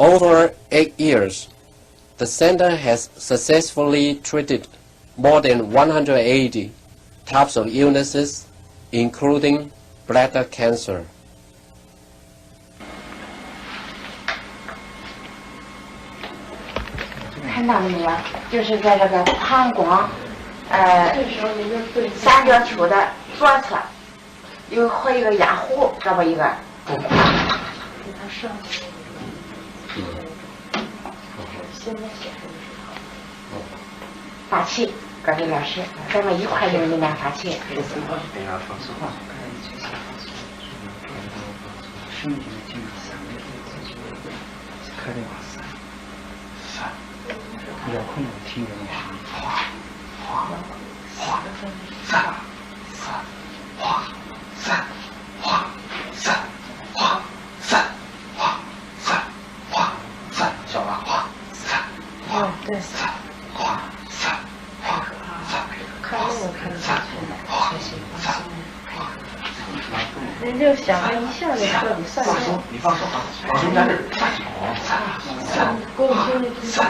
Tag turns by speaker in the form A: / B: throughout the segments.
A: over 8 years, the center has successfully treated more than 180 types of illnesses, including bladder cancer.
B: 看到了没有？就是在这个膀胱三角球的左侧有和一个压弧，这么一个。给它上。现在写的是发气，各位老师，咱们一块用里面发气。
C: 遥控的听人哗哗哗散散哗散哗散哗散哗散哗散，小了哗散哗对散哗散哗散，看那个看得下去哗散哗。您就想着一下就彻底散了。放松，你放松啊，老师在这儿散散散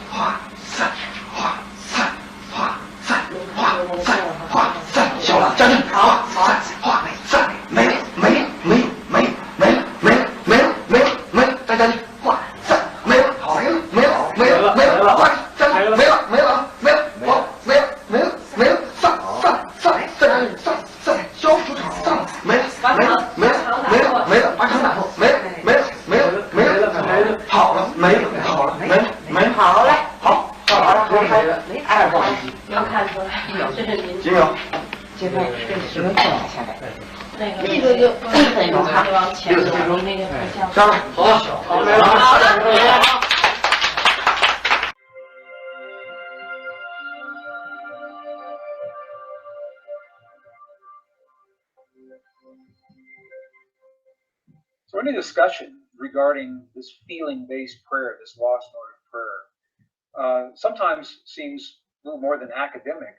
C: 哗。散哗散哗散哗散哗散，小了站正，哗散哗散，没了没了没了没了没了没了没了没了没了，再站正，哗散没了没了没了没了没了，哗站正没了没了没了好没了没了没了散散散再站正散散消除场散没了没了没了没了没了把场打破没了没了没了没了没了好了没了好了没了没了好嘞好。2个能看出来，这是您几秒？几分？10分钟现在。那个就1分钟哈，往前走，那个上来，好，没了，好的，没了。
D: So any discussion regarding this feeling-based prayer, this lost mode of prayer, sometimes seems a little more than academic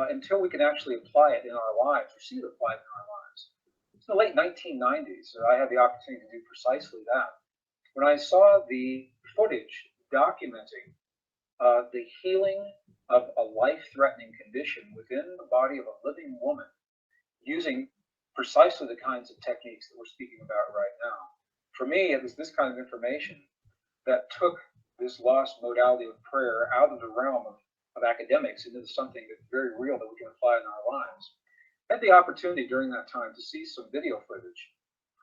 D: until we can actually apply it in our lives or see it applied in our lives. It's the late 1990s I had the opportunity to do precisely that. When I saw the footage documenting the healing of a life-threatening condition within the body of a living woman using precisely the kinds of techniques that we're speaking about right now. For me, it was this kind of information that took this lost modality of prayer out of the realm of academics into something that's very real that we can apply in our lives. I had the opportunity during that time to see some video footage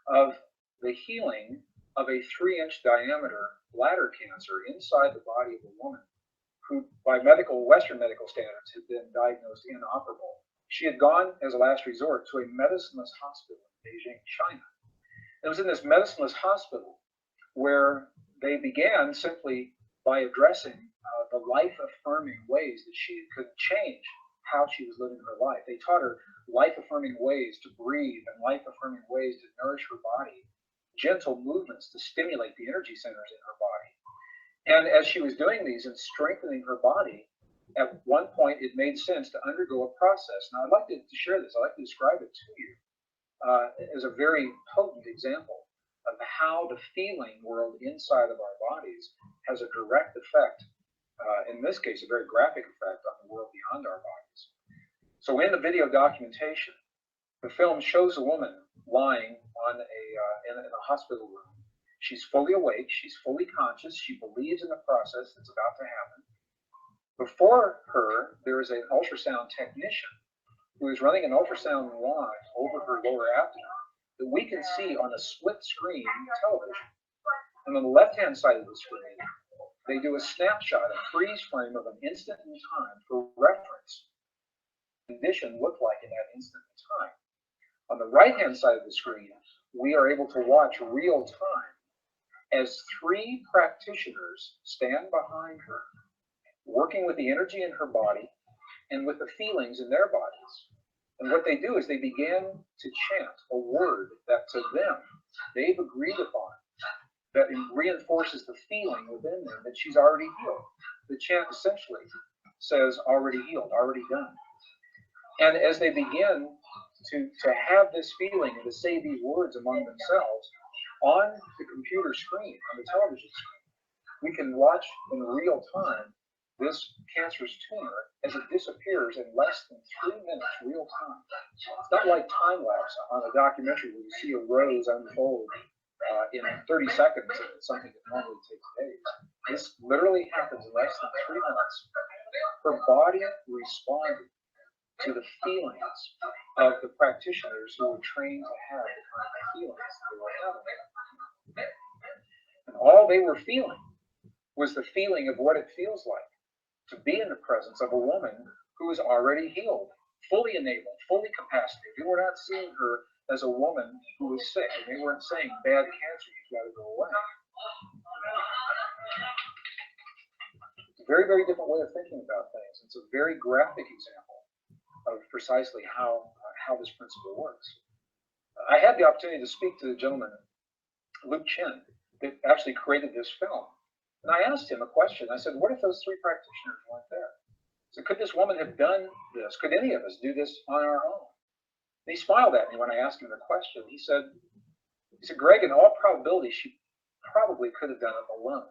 D: of the healing of a 3-inch diameter bladder cancer inside the body of a woman who, by Western medical standards, had been diagnosed inoperable. She had gone, as a last resort, to a medicineless hospital in Beijing, China. It was in this medicineless hospital where they began simply by addressing the life-affirming ways that she could change how she was living her life. They taught her life-affirming ways to breathe and life-affirming ways to nourish her body, gentle movements to stimulate the energy centers in her body. And as she was doing these and strengthening her body, at one point it made sense to undergo a process. Now I'd like to share this. I'd like to describe it to you as a very potent example of how the feeling world inside of our bodies has a direct effect, in this case, a very graphic effect on the world beyond our bodies. So in the video documentation, the film shows a woman lying on in a hospital room. She's fully awake, she's fully conscious, she believes in the process that's about to happen. Before her, there is an ultrasound technician who is running an ultrasound line over her lower abdomen that we can see on a split screen television. And on the left-hand side of the screen, they do a snapshot, a freeze frame of an instant in time for reference. The condition looked like in that instant in time. On the right-hand side of the screen, we are able to watch real time as 3 practitioners stand behind her, working with the energy in her body and with the feelings in their bodies. And what they do is they begin to chant a word that to them they've agreed upon, that reinforces the feeling within them that she's already healed. The chant essentially says already healed, already done. And as they begin to have this feeling and to say these words among themselves, on the computer screen, on the television screen, we can watch in real time this cancerous tumor as it disappears in less than 3 minutes real time. It's not like time lapse on a documentary where you see a rose unfold in 30 seconds, and it's something that normally takes days. This literally happens in less than 3 minutes. Her body responded to the feelings of the practitioners who were trained to have the kind of feelings they were having. And all they were feeling was the feeling of what it feels like to be in the presence of a woman who is already healed, fully enabled, fully capacitated. They were not seeing her as a woman who was sick, and they weren't saying, bad cancer, you've got to go away. It's a very, very different way of thinking about things. It's a very graphic example of precisely how this principle works. I had the opportunity to speak to the gentleman, Luke Chin, that actually created this film. And I asked him a question. I said, what if those 3 practitioners weren't there? So could this woman have done this? Could any of us do this on our own? And he smiled at me when I asked him the question. He said, Greg, in all probability, she probably could have done it alone.